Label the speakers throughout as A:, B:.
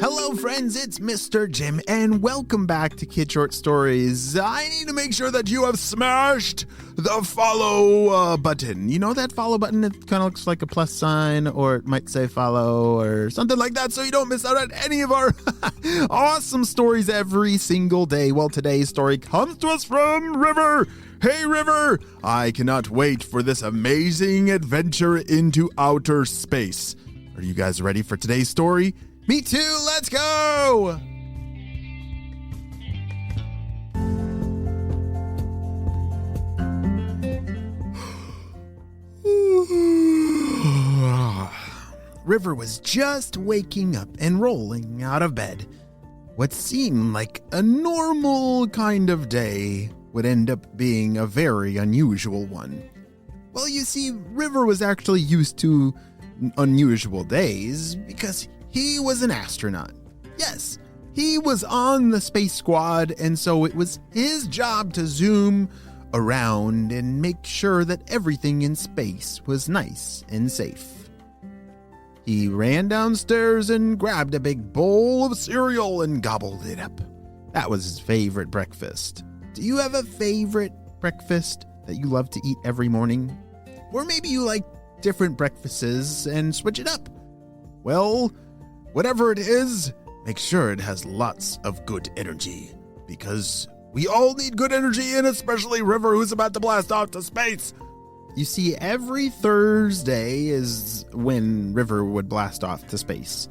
A: Hello friends, it's Mr. Jim, and welcome back to Kid Short Stories. I need to make sure that you have smashed the follow button. You know that follow button? It kind of looks like a plus sign, or it might say follow, or something like that, so you don't miss out on any of our awesome stories every single day. Well, today's story comes to us from River. Hey River, I cannot wait for this amazing adventure into outer space. Are you guys ready for today's story? Me too, let's go! River was just waking up and rolling out of bed. What seemed like a normal kind of day would end up being a very unusual one. Well, you see, River was actually used to unusual days because he was an astronaut. Yes, he was on the space squad, and so it was his job to zoom around and make sure that everything in space was nice and safe. He ran downstairs and grabbed a big bowl of cereal and gobbled it up. That was his favorite breakfast. Do you have a favorite breakfast that you love to eat every morning? Or maybe you like different breakfasts and switch it up? Well, whatever it is, make sure it has lots of good energy, because we all need good energy, and especially River, who's about to blast off to space. You see, every Thursday is when River would blast off to space.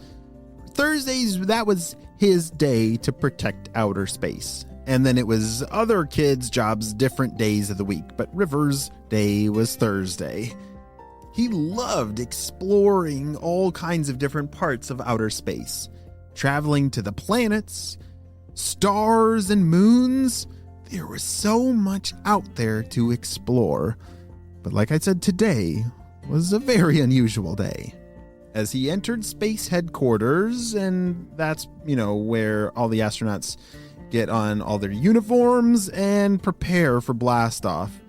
A: Thursdays, that was his day to protect outer space. And then it was other kids' jobs different days of the week, but River's day was Thursday. He loved exploring all kinds of different parts of outer space, traveling to the planets, stars, and moons. There was so much out there to explore. But like I said, today was a very unusual day. As he entered space headquarters, and that's, where all the astronauts get on all their uniforms and prepare for blast off,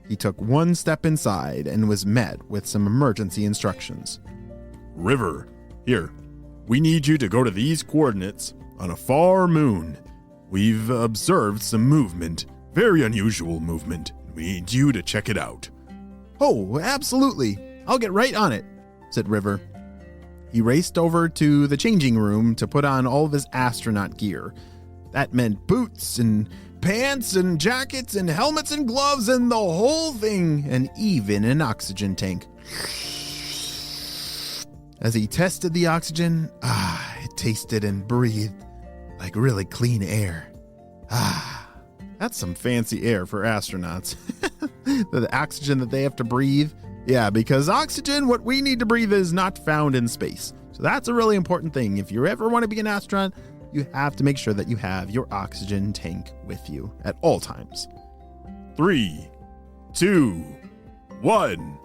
A: he took one step inside and was met with some emergency instructions.
B: River, here, we need you to go to these coordinates on a far moon. We've observed some movement, very unusual movement. We need you to check it out.
A: Oh, absolutely. I'll get right on it, said River. He raced over to the changing room to put on all of his astronaut gear. That meant boots and pants and jackets and helmets and gloves and the whole thing, and even an oxygen tank. As he tested the oxygen, it tasted and breathed like really clean air. That's some fancy air for astronauts. The oxygen that they have to breathe. Yeah, because oxygen, what we need to breathe, is not found in space. So that's a really important thing. If you ever want to be an astronaut, you have to make sure that you have your oxygen tank with you at all times.
B: 3, 2, 1.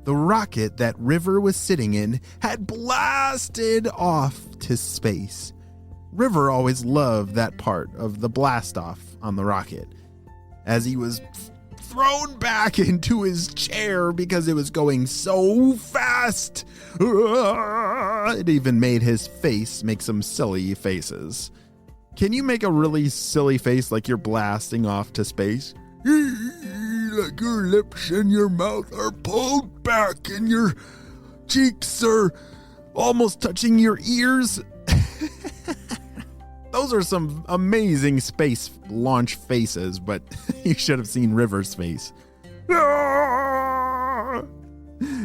A: The rocket that River was sitting in had blasted off to space. River always loved that part of the blast off on the rocket, as he was thrown back into his chair because it was going so fast. It even made his face make some silly faces. Can you make a really silly face like you're blasting off to space? Like your lips and your mouth are pulled back and your cheeks are almost touching your ears. Those are some amazing space launch faces, but you should have seen River's face.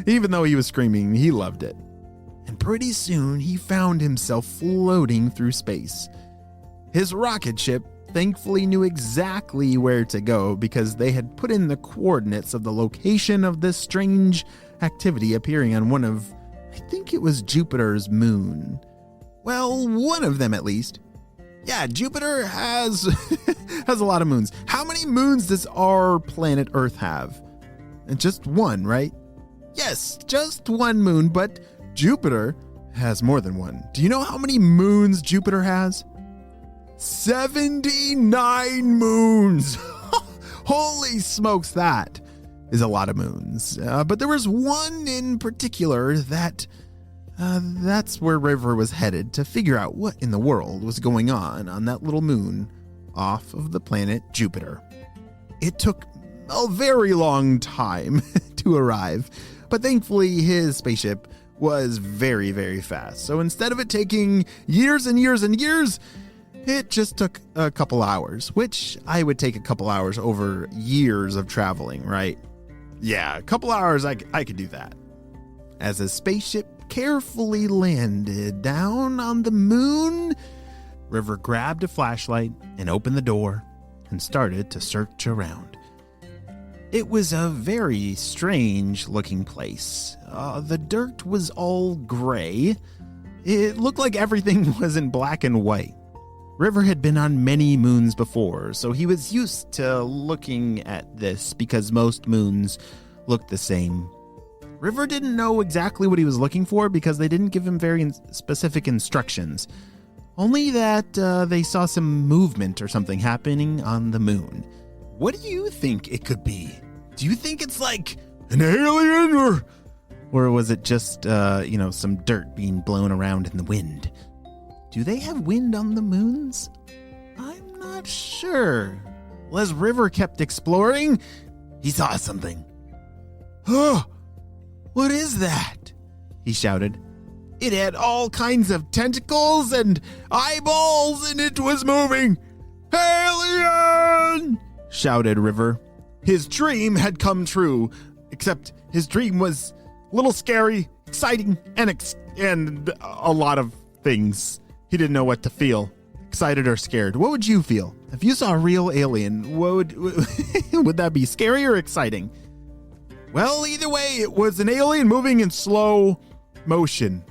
A: Even though he was screaming, he loved it. And pretty soon, he found himself floating through space. His rocket ship thankfully knew exactly where to go because they had put in the coordinates of the location of this strange activity appearing on one of, I think it was Jupiter's moon. Well, one of them at least. Yeah, Jupiter has has a lot of moons. How many moons does our planet Earth have? And just one, right? Yes, just one moon, but Jupiter has more than one. Do you know how many moons Jupiter has? 79 moons! Holy smokes, that is a lot of moons. But there was one in particular that's where River was headed to figure out what in the world was going on that little moon off of the planet Jupiter. It took a very long time to arrive, but thankfully his spaceship was very, very fast. So instead of it taking years and years and years, it just took a couple hours, which I would take a couple hours over years of traveling, right? Yeah, a couple hours, I could do that. As the spaceship carefully landed down on the moon, River grabbed a flashlight and opened the door and started to search around. It was a very strange looking place. The dirt was all gray. It looked like everything was in black and white. River had been on many moons before, so he was used to looking at this because most moons looked the same. River didn't know exactly what he was looking for because they didn't give him very specific instructions. Only that they saw some movement or something happening on the moon. What do you think it could be? Do you think it's like an alien or was it just, some dirt being blown around in the wind? Do they have wind on the moons? I'm not sure. Well, as River kept exploring, he saw something. Oh, what is that? He shouted. It had all kinds of tentacles and eyeballs, and it was moving. Alien! Shouted River. His dream had come true, except his dream was a little scary, exciting, and a lot of things. He didn't know what to feel, excited or scared. What would you feel? If you saw a real alien, would that be scary or exciting? Well, either way, it was an alien moving in slow motion.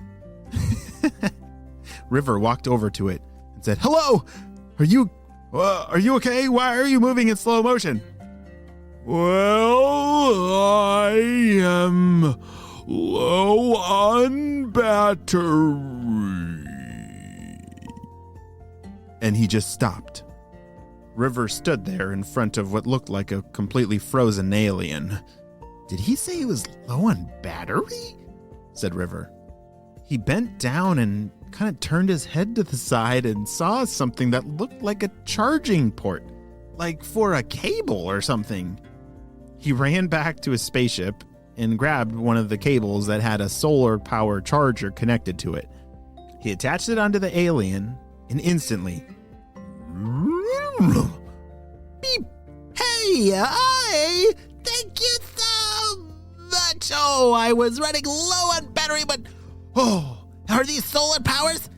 A: River walked over to it and said, "Hello, are you okay? Why are you moving in slow motion?" "Well, I am low on battery." And he just stopped. River stood there in front of what looked like a completely frozen alien. "Did he say he was low on battery?" said River. He bent down and kind of turned his head to the side and saw something that looked like a charging port, like for a cable or something. He ran back to his spaceship and grabbed one of the cables that had a solar power charger connected to it. He attached it onto the alien and instantly... Beep! Hey, thank you so much. Oh, I was running low on battery, but... Oh, are these solar powers?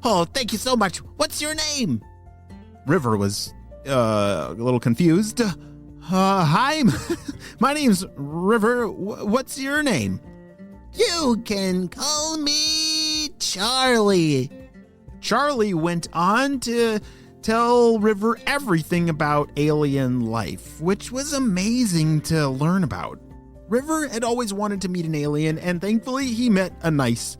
A: Thank you so much. What's your name? River was a little confused. Hi, my name's River. What's your name? You can call me Charlie. Charlie went on to tell River everything about alien life, which was amazing to learn about. River had always wanted to meet an alien, and thankfully he met a nice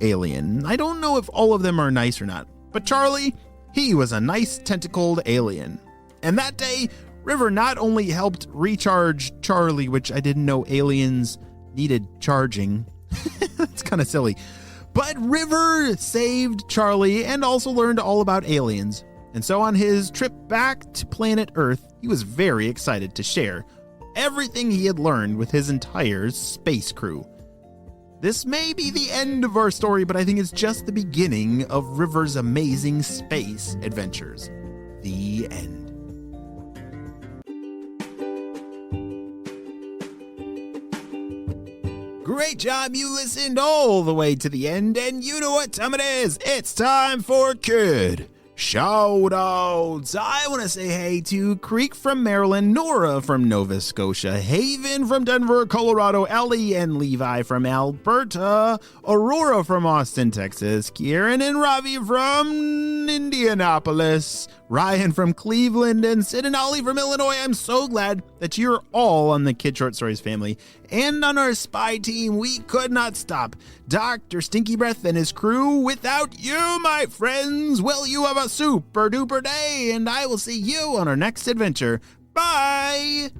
A: alien. I don't know if all of them are nice or not, but Charlie, he was a nice tentacled alien. And that day, River not only helped recharge Charlie, which I didn't know aliens needed charging. That's kind of silly. But River saved Charlie and also learned all about aliens. And so on his trip back to planet Earth, he was very excited to share everything he had learned with his entire space crew. This may be the end of our story, but I think it's just the beginning of River's amazing space adventures. The end. Great job, you listened all the way to the end, and you know what time it is. It's time for Kid Shoutouts. I want to say hey to Creek from Maryland, Nora from Nova Scotia, Haven from Denver, Colorado, Ellie and Levi from Alberta, Aurora from Austin, Texas, Kieran and Ravi from Indianapolis, Ryan from Cleveland, and Sid and Ollie from Illinois. I'm so glad that you're all on the Kid Short Stories family. And on our spy team, we could not stop Dr. Stinky Breath and his crew without you, my friends. Well, you have a super duper day, and I will see you on our next adventure. Bye!